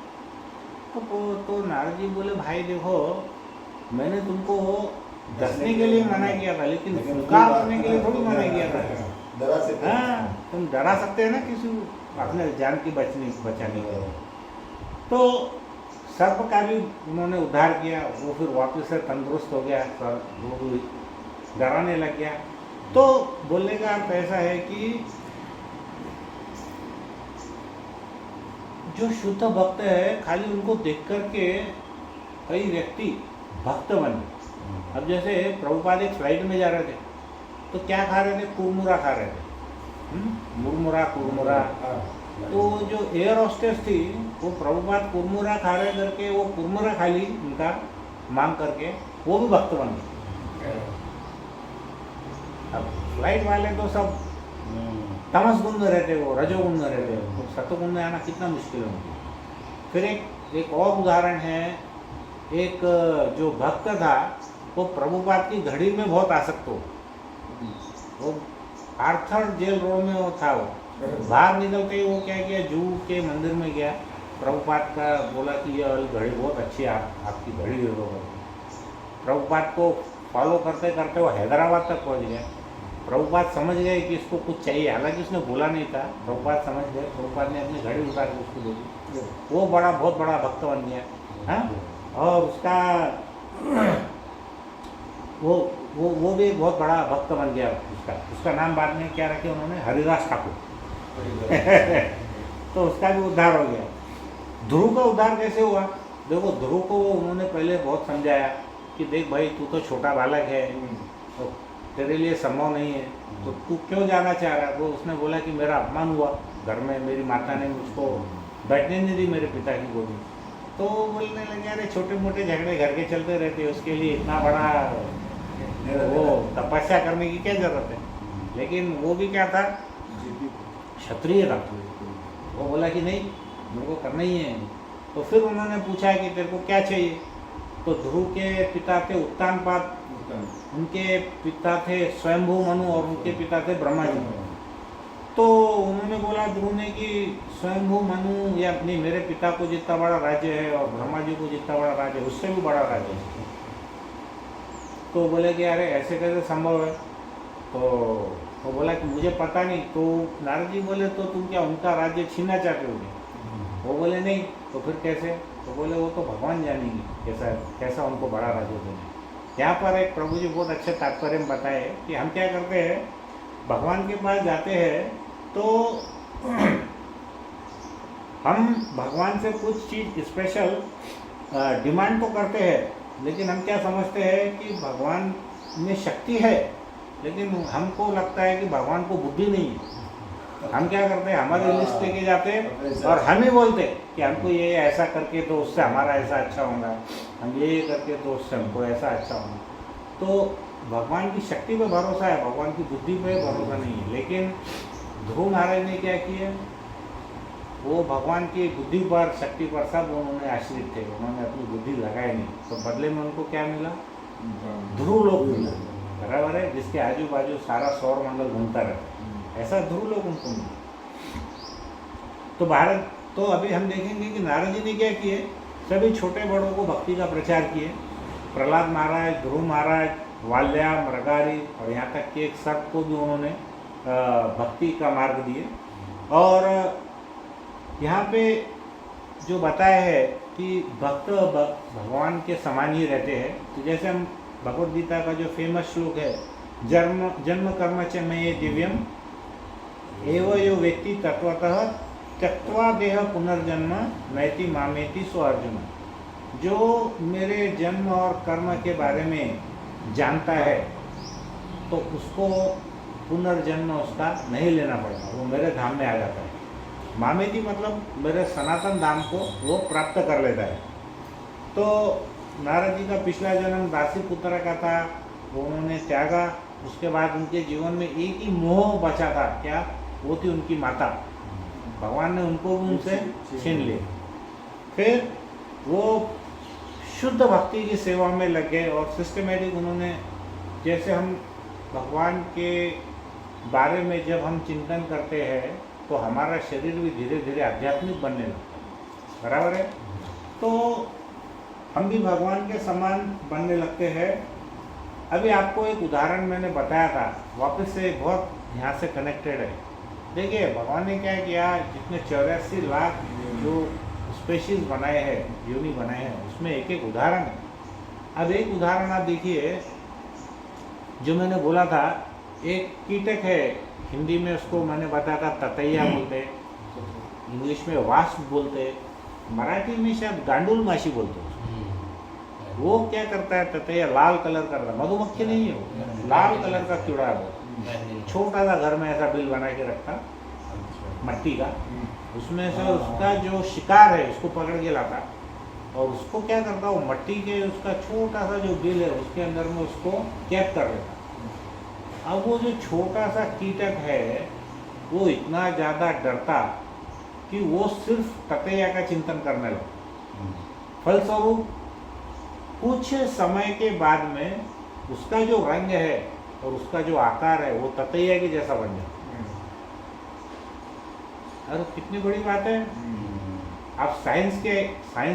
तो नारद जी बोले भाई देखो, मैंने तुमको डसने के लिए मना किया था, लेकिन स्वीकार करने के लिए थोड़ी मना किया था। हाँ, तुम डरा सकते हैं ना किसी को अपने जान की बचाने के लिए। तो सर्प का भी उन्होंने उद्धार किया। वो फिर वापस से तंदुरुस्त हो गया, वो भी डराने लग गया। तो बोलने का अर्थ ऐसा है कि जो शुद्ध भक्त है, खाली उनको देख करके कई व्यक्ति भक्त बन गए। अब जैसे प्रभुपाद एक फ्लाइट में जा रहे थे, तो क्या खा रहे थे? कुरमुरा खा रहे थे, मुरमुरा कुरमुरा। तो जो एयर होस्टेस थी, वो प्रभुपाद कुरमुरा खा रहे करके वो कुरमुरा खा ली उनका मांग करके, वो भी भक्त बन गए। अब फ्लाइट वाले तो सब तमस गुण में रहते, वो रजोगुण में रहते, तो सतोगुण में आना कितना मुश्किल है। फिर एक और उदाहरण है, एक जो भक्त था, वो प्रभुपाद की घड़ी में बहुत आसक्त हो। वो आर्थर जेल रोड में वो था। वो बाहर निकलते ही वो क्या किया, जू के मंदिर में गया, प्रभुपाद का बोला कि ये घड़ी बहुत अच्छी है, आपकी घड़ी दे दो। प्रभुपाद को फॉलो करते करते वो हैदराबाद तक पहुंच गया। प्रभुपाद समझ गए कि इसको कुछ चाहिए, हालांकि उसने बोला नहीं था, प्रभुपाद समझ गए। प्रभुपाद ने अपनी घड़ी उतार के उसको दे दी। वो बहुत बड़ा भक्त बन गया। हाँ, और उसका वो भी बहुत बड़ा भक्त बन गया। उसका नाम बाद में क्या रखे उन्होंने, हरिदास ठाकुर। तो उसका भी उद्धार हो गया। ध्रुव का उद्धार कैसे हुआ? देखो, ध्रुव को उन्होंने पहले बहुत समझाया कि देख भाई, तू तो छोटा बालक है, तो तेरे लिए संभव नहीं है, तो तू क्यों जाना चाह रहा है? वो उसने बोला कि मेरा अपमान हुआ घर में, मेरी माता ने मुझको बैठने नहीं दी मेरे पिता की गोदी। तो बोलने लगे अरे छोटे मोटे झगड़े घर के चलते रहते, उसके लिए इतना बड़ा वो तपस्या करने की क्या जरूरत है? लेकिन वो भी क्या था, क्षत्रिय था। वो बोला कि नहीं, मेरे को करना ही है। तो फिर उन्होंने पूछा कि तेरे को क्या चाहिए? तो ध्रुव के पिता थे उत्तानपाद, उनके पिता थे स्वयंभू मनु और उनके पिता थे ब्रह्मा जी। तो उन्होंने बोला ध्रुव ने कि स्वयंभू मनु या नहीं, मेरे पिता को जितना बड़ा राज्य है और ब्रह्मा जी को जितना बड़ा राज्य है, उससे भी बड़ा राज्य है। तो बोले कि अरे ऐसे कैसे संभव है? तो बोला कि मुझे पता नहीं। तो नारद जी बोले तो तुम क्या उनका राज्य छीनना चाहते हो? वो बोले नहीं। तो फिर कैसे? तो बोले वो तो भगवान जानेंगे कैसा उनको बड़ा राज्य देना। यहाँ पर एक प्रभु जी बहुत अच्छे तात्पर्य में बताए कि हम क्या करते हैं, भगवान के पास जाते हैं तो हम भगवान से कुछ चीज़ स्पेशल डिमांड तो करते हैं, लेकिन हम क्या समझते हैं कि भगवान में शक्ति है, लेकिन हमको लगता है कि भगवान को बुद्धि नहीं है। हम क्या करते हैं, हमारी लिस्ट लेके जाते हैं और हम ही बोलते हैं कि हमको ये ऐसा करके तो उससे हमारा ऐसा अच्छा होगा, हम ये करके तो उससे हमको ऐसा अच्छा होगा। तो भगवान की शक्ति पे भरोसा है, भगवान की बुद्धि पे भरोसा नहीं है। लेकिन ध्रुव महाराज ने क्या किया, वो भगवान की बुद्धि पर, शक्ति पर सब उन्होंने आश्रित थे, उन्होंने अपनी बुद्धि लगाई नहीं। तो बदले में उनको क्या मिला? ध्रुव लोक मिला, बराबर है, जिसके आजू बाजू सारा सौर मंडल घूमता रहता है। ऐसा ध्रुव लोग उनको मिले। तो भारत तो अभी हम देखेंगे कि नारद जी ने क्या किए, सभी छोटे बड़ों को भक्ति का प्रचार किए। प्रहलाद महाराज, ध्रुव महाराज, वाल्या, मृगारी और यहाँ तक कि एक सर्प को भी उन्होंने भक्ति का मार्ग दिए। और यहाँ पे जो बताया है कि भक्त भगवान के समान ही रहते हैं। तो जैसे हम भगवद गीता का जो फेमस श्लोक है, जन्म कर्म च मे दिव्यम एव यो व्यक्ति तत्वतः त्यक्त्वा देह पुनर्जन्म नैति मामेति सो अर्जुन। जो मेरे जन्म और कर्म के बारे में जानता है तो उसको पुनर्जन्म उसका नहीं लेना पड़ता, वो मेरे धाम में आ जाता है। मामेति मतलब मेरे सनातन धाम को वो प्राप्त कर लेता है। तो नारद जी का पिछला जन्म दासी पुत्र का था, वो उन्होंने त्यागा। उसके बाद उनके जीवन में एक ही मोह बचा था, क्या? वो थी उनकी माता। भगवान ने उनको भी उनसे छीन लिया। फिर वो शुद्ध भक्ति की सेवा में लग गए और सिस्टमेटिक उन्होंने, जैसे हम भगवान के बारे में जब हम चिंतन करते हैं तो हमारा शरीर भी धीरे धीरे आध्यात्मिक बनने लगता है, बराबर है। तो हम भी भगवान के समान बनने लगते हैं। अभी आपको एक उदाहरण मैंने बताया था, वापस से बहुत यहाँ से कनेक्टेड है। देखिए भगवान ने क्या किया, जितने 84 लाख जो स्पेशीज बनाए हैं, योनि बनाए हैं, उसमें एक एक उदाहरण है। अब एक उदाहरण आप देखिए, जो मैंने बोला था, एक कीटक है, हिंदी में उसको मैंने बताया था ततैया बोलते, इंग्लिश में वास्प बोलते, मराठी में शायद गांडुल माशी बोलते। वो क्या करता है, ततैया लाल कलर करता है, मधुमक्खी नहीं है वो, लाल कलर का कीड़ा है वो। छोटा सा घर में ऐसा बिल बना के रखता मट्टी का, उसमें से उसका जो शिकार है उसको पकड़ के लाता और उसको क्या करता, वो मट्टी के उसका छोटा सा जो बिल है उसके अंदर में उसको कैद कर लेता। अब वो जो छोटा सा कीटक है वो इतना ज़्यादा डरता कि वो सिर्फ ततैया का चिंतन करने लगा। फलस्वरूप कुछ समय के बाद में उसका जो रंग है और उसका जो आकार है वो ततैया के जैसा बन जाता। अरे कितनी बड़ी बात है। आप साइंस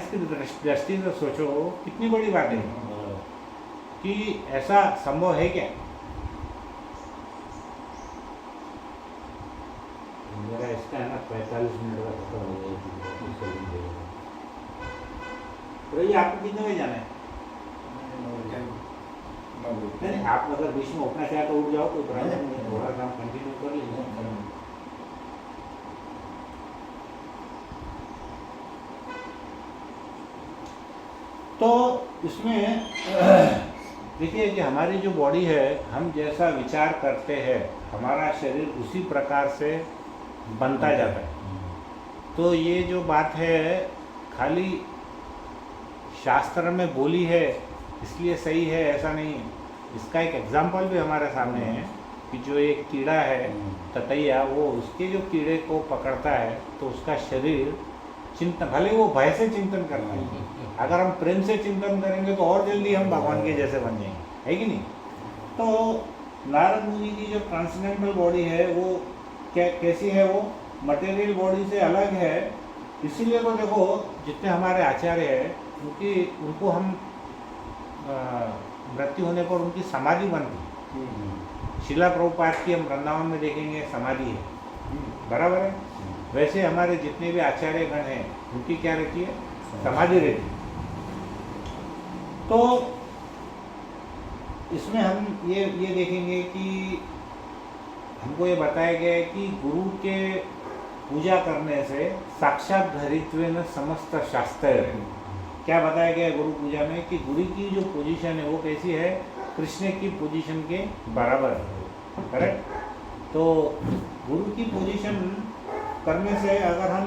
की दृष्टि से सोचो, कितनी बड़ी बात है कि ऐसा संभव है क्या। मेरा इसका है ना 45 मिनट का खत्म हो गया। तो ये आपको कितने बजे जाना है? नहीं, आप अगर बीच में उठना चाहे तो उठ जाओ, कोई प्रॉब्लम नहीं, थोड़ा काम कंटिन्यू कर लीजिए। तो इसमें देखिए कि हमारी जो बॉडी है, हम जैसा विचार करते हैं हमारा शरीर उसी प्रकार से बनता जाता है। तो ये जो बात है खाली शास्त्र में बोली है इसलिए सही है ऐसा नहीं है। इसका एक एग्जाम्पल भी हमारे सामने है कि जो एक कीड़ा है ततैया, वो उसके जो कीड़े को पकड़ता है तो उसका शरीर चिंतन, भले वो भय से चिंतन करता है, अगर हम प्रेम से चिंतन करेंगे तो और जल्दी हम भगवान के जैसे बन जाएंगे, है कि नहीं। तो नारद मुनि की जो ट्रांसेंडेंटल बॉडी है वो कैसी है, वो मटेरियल बॉडी से अलग है। इसीलिए तो देखो जितने हमारे आचार्य हैं उनको हम मृत्यु होने पर उनकी समाधि बनती। शिला प्रभुपाद की हम वृंदावन में देखेंगे समाधि है, बराबर है। वैसे हमारे जितने भी आचार्य गण हैं उनकी क्या रहती है, समाधि रहती है। तो इसमें हम ये देखेंगे कि हमको ये बताया गया है कि गुरु के पूजा करने से साक्षात धरित्वेन समस्त शास्त्र है। क्या बताया गया है गुरु पूजा में कि गुरु की जो पोजीशन है वो कैसी है, कृष्ण की पोजीशन के बराबर है, करेक्ट। तो गुरु की पोजीशन करने से अगर हम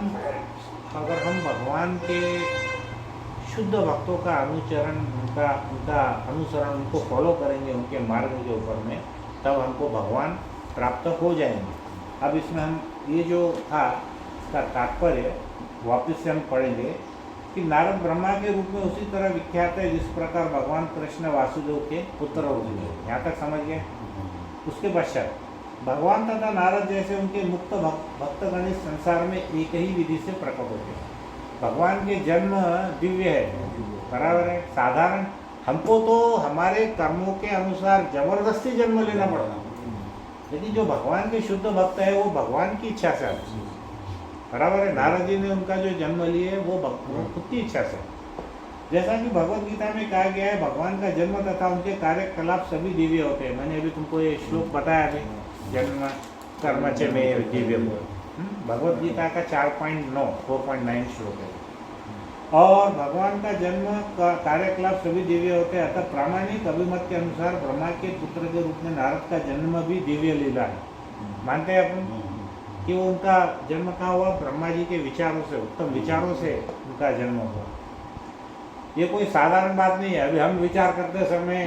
भगवान के शुद्ध भक्तों का अनुचरण, उनका अनुसरण, उनको फॉलो करेंगे उनके मार्ग के ऊपर में, तब हमको भगवान प्राप्त हो जाएंगे। अब इसमें हम ये जो था इसका तात्पर्य वापस से हम पढ़ेंगे कि नारद ब्रह्मा के रूप में उसी तरह विख्यात है जिस प्रकार भगवान कृष्ण वासुदेव के पुत्र होते हैं। यहाँ तक समझ गए। उसके पश्चात भगवान तथा नारद जैसे उनके मुक्त भक्तगण इस संसार में एक ही विधि से प्रकट होते हैं। भगवान के जन्म दिव्य है, बराबर है। साधारण हमको तो हमारे कर्मों के अनुसार जबरदस्ती जन्म लेना पड़ता, लेकिन जो भगवान के शुद्ध भक्त है वो भगवान की इच्छा से आते हैं, बराबर है। नारद जी ने उनका जो जन्म लिए वो खुद की इच्छा से। जैसा कि भगवत गीता में कहा गया है, भगवान का जन्म तथा उनके कार्यकलाप सभी दिव्य होते हैं। मैंने अभी तुमको ये श्लोक बताया अभी, जन्म कर्म च में दिव्य। भगवत गीता का 4.9 श्लोक है। और भगवान का जन्म का कार्यकलाप सभी दिव्य होते हैं, अतः प्रामाणिक अभिमत के अनुसार ब्रह्मा के पुत्र के रूप में नारद का जन्म भी दिव्य लीला है। मानते हैं अपन कि वो उनका जन्म कहाँ हुआ? ब्रह्मा जी के विचारों से, उत्तम विचारों से उनका जन्म हुआ। ये कोई साधारण बात नहीं है। अभी हम विचार करते समय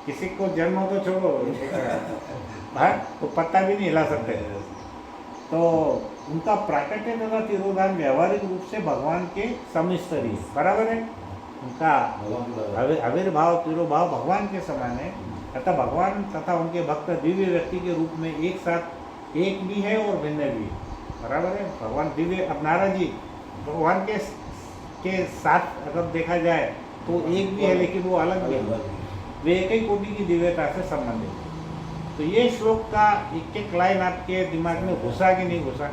किसी को जन्म तो छोड़ो, तो पत्ता भी नहीं हिला सकते। तो उनका प्राकट्य तथा तिरोधान व्यावहारिक रूप से भगवान के समस्तरीय, बराबर है। उनका आविर्भाव तिरोभाव भगवान के समान है, अतः भगवान तथा उनके भक्त दिव्य व्यक्ति के रूप में एक साथ एक भी है और भिन्न भी है, बराबर है। भगवान दिव्य। अब नारद जी भगवान के साथ अगर देखा जाए तो एक भी है, लेकिन वो अलग भी है, वे एक ही कोटि की दिव्यता से संबंधित है। तो ये श्लोक का एक एक लाइन आपके दिमाग में घुसा कि नहीं घुसा?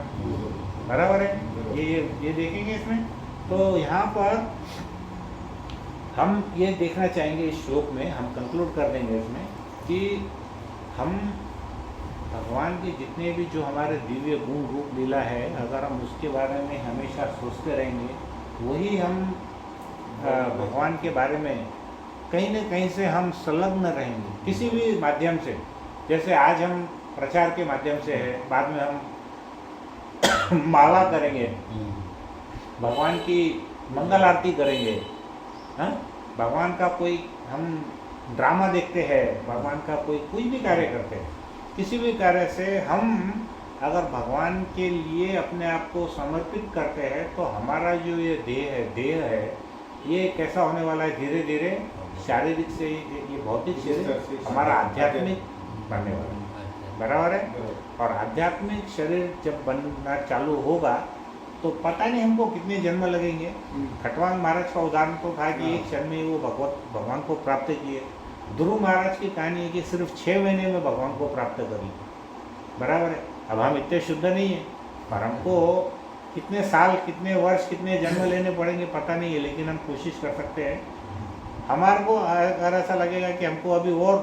बराबर है। ये देखेंगे इसमें। तो यहाँ पर हम ये देखना चाहेंगे इस श्लोक में, हम कंक्लूड कर देंगे इसमें कि हम भगवान के जितने भी जो हमारे दिव्य गुण रूप लीला है, अगर हम उसके बारे में हमेशा सोचते रहेंगे, वही हम भगवान के बारे में कहीं न कहीं से हम संलग्न रहेंगे किसी भी माध्यम से। जैसे आज हम प्रचार के माध्यम से है, बाद में हम माला करेंगे, भगवान की मंगल आरती करेंगे, हाँ, भगवान का कोई हम ड्रामा देखते हैं, भगवान का कोई भी कार्य करते हैं, किसी भी कार्य से हम अगर भगवान के लिए अपने आप को समर्पित करते हैं तो हमारा जो ये देह है ये कैसा होने वाला है? धीरे धीरे शारीरिक से ये भौतिक शरीर हमारा आध्यात्मिक बनने वाला है, बराबर है। और आध्यात्मिक शरीर जब बनना चालू होगा तो पता नहीं हमको कितने जन्म लगेंगे। खटवांग महाराज का उदाहरण तो था कि एक क्षण में वो भगवान को प्राप्त किए। ध्रुव महाराज की कहानी है कि सिर्फ 6 महीने में भगवान को प्राप्त करी, बराबर है। अब हम इतने शुद्ध नहीं है, पर हमको कितने साल, कितने वर्ष, कितने जन्म लेने पड़ेंगे पता नहीं है, लेकिन हम कोशिश कर सकते हैं। हमारे को अगर ऐसा लगेगा कि हमको अभी और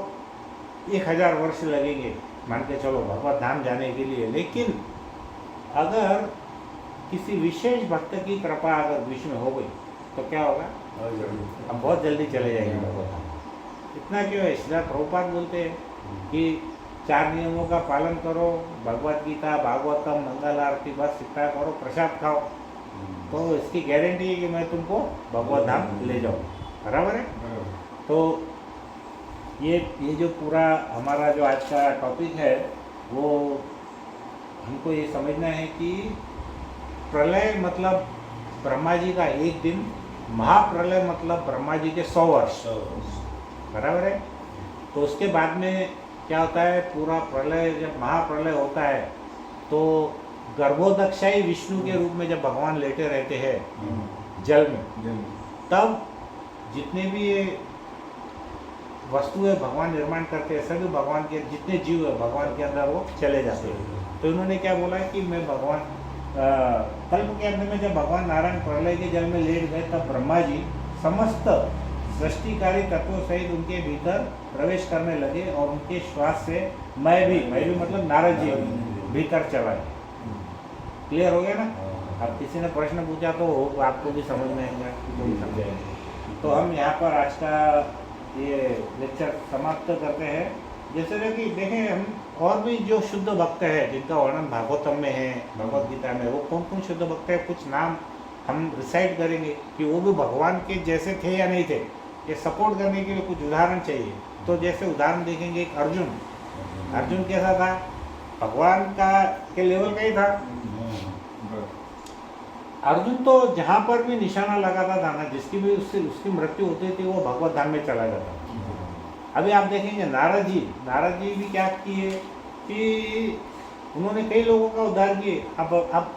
1000 वर्ष लगेंगे, मान के चलो भगवत धाम जाने के लिए, लेकिन अगर किसी विशेष भक्त की कृपा अगर बीच में हो गई तो क्या होगा? हम बहुत जल्दी चले जाएंगे भगवत धाम। इतना क्यों है? श्रील प्रभुपाद बोलते हैं कि 4 नियमों का पालन करो, भगवत गीता, भागवतम, मंगल आरती, बस इतना करो, प्रसाद खाओ, तो इसकी गारंटी है कि मैं तुमको भगवत धाम ले जाऊँ, बराबर है। तो ये जो पूरा हमारा जो आज का टॉपिक है वो हमको ये समझना है कि प्रलय मतलब ब्रह्मा जी का एक दिन, महाप्रलय मतलब ब्रह्मा जी के 100 वर्ष, बराबर है। तो उसके बाद में क्या होता है? पूरा प्रलय, जब महाप्रलय होता है तो गर्भोदक्षाई विष्णु के रूप में जब भगवान लेटे रहते हैं जल में, तब जितने भी ये वस्तुएं भगवान निर्माण करते हैं, सभी भगवान के जितने जीव है भगवान के अंदर वो चले जाते हैं। तो इन्होंने क्या बोला कि मैं भगवान कल्प के अंत में जब भगवान नारायण प्रलय के जल में लेट गए, तब ब्रह्मा जी समस्त सृष्टिकारी तत्वों सहित उनके भीतर प्रवेश करने लगे और उनके श्वास से मैं भी मतलब नारद जी भीतर चलाए। क्लियर हो गया ना? अब किसी ने प्रश्न पूछा तो आपको भी समझ में आएगा, कोई समझेगा। तो हम यहाँ पर आज का ये लेक्चर समाप्त करते हैं। जैसे कि देखें, हम और भी जो शुद्ध भक्त है जिनका वर्णन भागवतम में है, भगवत गीता में, वो कौन कौन शुद्ध भक्त है, कुछ नाम हम डिसाइड करेंगे कि वो भी भगवान के जैसे थे या नहीं थे। ये सपोर्ट करने के लिए कुछ उदाहरण चाहिए। तो जैसे उदाहरण देखेंगे, एक अर्जुन कैसा था? भगवान का के लेवल का ही था। अर्जुन तो जहाँ पर भी निशाना लगाता था ना, जिसकी भी उसकी मृत्यु होती थी, वो भगवत धाम में चला जाता था। अभी आप देखेंगे नारद जी भी क्या किए कि उन्होंने कई लोगों का उद्धार किए। अब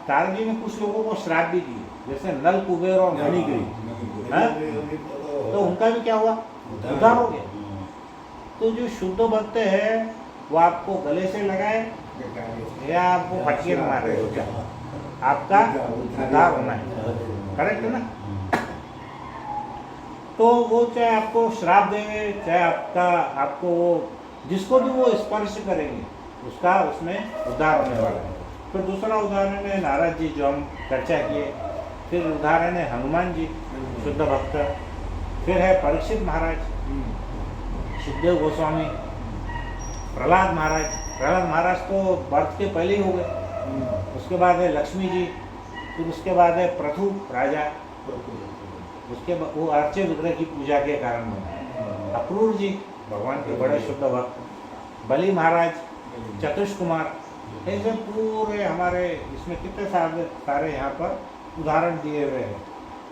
नारद जी ने कुछ लोगों को श्राप भी दिए, जैसे नल, कुबेर और मणिगिरी। हाँ? तो उनका भी क्या हुआ? उद्धार हो गया। तो जो शुद्ध भक्त है वो आपको गले से लगाए या आपको फटके मारे, आपका उद्धार होना है। करेक्ट है ना? तो वो चाहे आपको श्राप देंगे, चाहे आपको वो जिसको भी वो स्पर्श करेंगे उसका उसमें उद्धार होने वाला है। फिर दूसरा उदाहरण है नारद जी जो हम चर्चा किए। फिर उदाहरण है हनुमान जी शुद्ध भक्त। फिर है परीक्षित महाराज, सुखदेव गोस्वामी, प्रहलाद महाराज तो बर्थ के पहले ही हो गए। उसके बाद है लक्ष्मी जी, फिर उसके बाद है पृथु राजा, उसके बाद वो अर्चे विग्रह की पूजा के कारण बने। अक्रूर जी भगवान के बड़े शुद्ध भक्त, बलि महाराज, चतुष कुमार, ऐसे पूरे हमारे इसमें कितने सारे यहाँ पर उदाहरण दिए हुए हैं।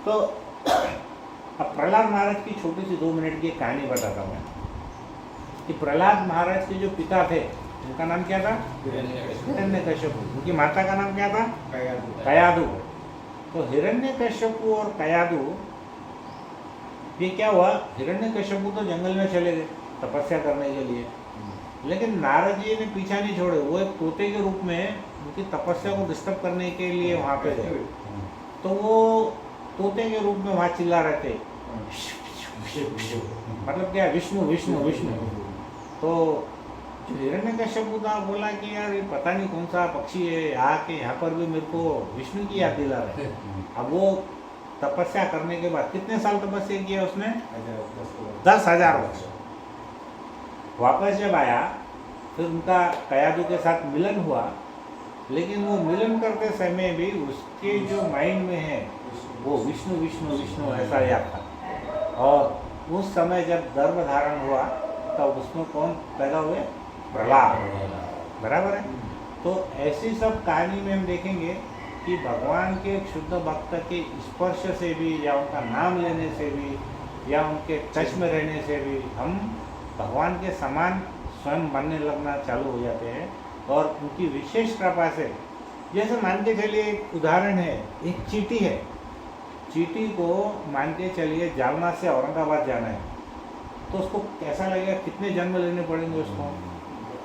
तो अब प्रहलाद महाराज की छोटी सी 2 मिनट की कहानी बताता हूँ मैं कि प्रहलाद महाराज के जो पिता थे उनका नाम क्या था? हिरण्यकश्यपु। उनकी माता का नाम क्या था? कयादु। तो हिरण्यकश्यपु और कयादु, ये क्या हुआ? हिरण्यकश्यपु तो जंगल में चले गए तपस्या करने के लिए, लेकिन नारद जी ने पीछा नहीं छोड़े। वो एक तोते के रूप में उनकी तपस्या को डिस्टर्ब करने के लिए वहाँ पे गए। तो वो तोते के रूप में वहाँ चिल्ला रहे थे, मतलब क्या? विष्णु विष्णु विष्णु। तो जो हिरण्यकश्यपु था बोला कि यार ये पता नहीं कौन सा पक्षी है आके यहाँ पर भी मेरे को विष्णु की याद दिला रहा है। अब वो तपस्या करने के बाद कितने साल तपस्या किया उसने? 10,000 वर्ष। वापस जब आया फिर उनका कयादु के साथ मिलन हुआ, लेकिन वो मिलन करते समय भी उसके जो माइंड में है वो विष्णु विष्णु विष्णु ऐसा याद था। और उस समय जब गर्भ धारण हुआ तब उसमें कौन पैदा हुए? प्रहलाद। बराबर है। तो ऐसी सब कहानी में हम देखेंगे कि भगवान के एक शुद्ध भक्त के स्पर्श से भी या उनका नाम लेने से भी या उनके टच में रहने से भी हम भगवान के समान स्वयं बनने लगना चालू हो जाते हैं। और उनकी विशेष कृपा से, जैसे मान के चलिए एक उदाहरण है, एक चींटी है। चींटी को मान के चलिए जालना से औरंगाबाद जाना है, तो उसको कैसा लगेगा? कितने जन्म लेने पड़ेंगे उसको?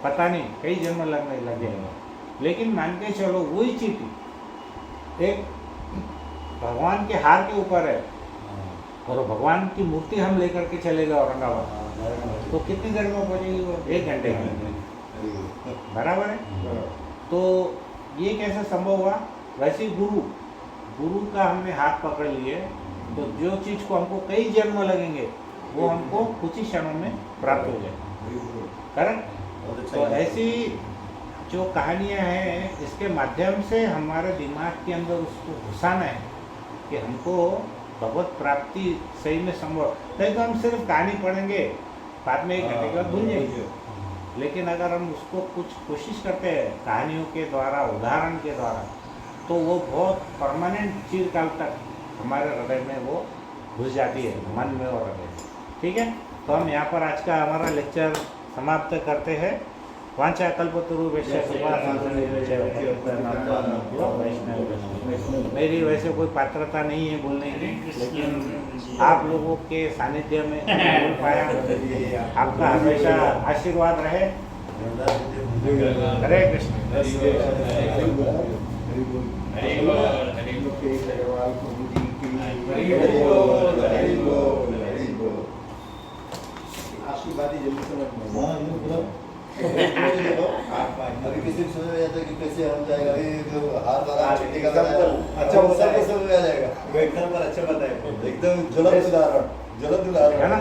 पता नहीं, कई जन्म लगने लग जाएंगे। लेकिन मान के चलो वही चींटी एक भगवान के हार के ऊपर है और भगवान की मूर्ति हम लेकर के चले गए औरंगाबाद, तो कितनी देर में पहुँचेगी वो? 1 घंटे में। बराबर है। तो ये कैसे संभव हुआ? वैसे गुरु का हमने हाथ पकड़ लिए तो जो चीज़ को हमको कई जन्म लगेंगे वो हमको कुछ ही क्षणों में प्राप्त हो जाए। करेक्ट? तो ऐसी जो कहानियाँ हैं इसके माध्यम से हमारे दिमाग के अंदर उसको घुसाना है कि हमको भगवत प्राप्ति सही में संभव। नहीं तो हम सिर्फ कहानी पढ़ेंगे, बाद में 1 घंटे के बाद भूल जाएंगे। लेकिन अगर हम उसको कुछ कोशिश करते हैं कहानियों के द्वारा, उदाहरण के द्वारा, तो वो बहुत परमानेंट चिरकाल तक हमारे हृदय में वो घुस जाती है, मन में और हृदय में। ठीक है? तो हम यहाँ पर आज का हमारा लेक्चर समाप्त करते हैं। वांछा कल्पतरुभ्यश्च कृपा मेरी वैसे कोई पात्रता नहीं है बोलने की, लेकिन आप लोगों के सानिध्य में बोल पाया। आपका हमेशा आशीर्वाद रहे। हरे आपकी बात ही जल्दी समझ अभी किसी समझ में आता है कि कैसे हम जाएगा, हार वाला अच्छा वो सब समझ में आ जाएगा। एकदम पर अच्छा बताया, एकदम ज्वलंत उदाहरण है ना?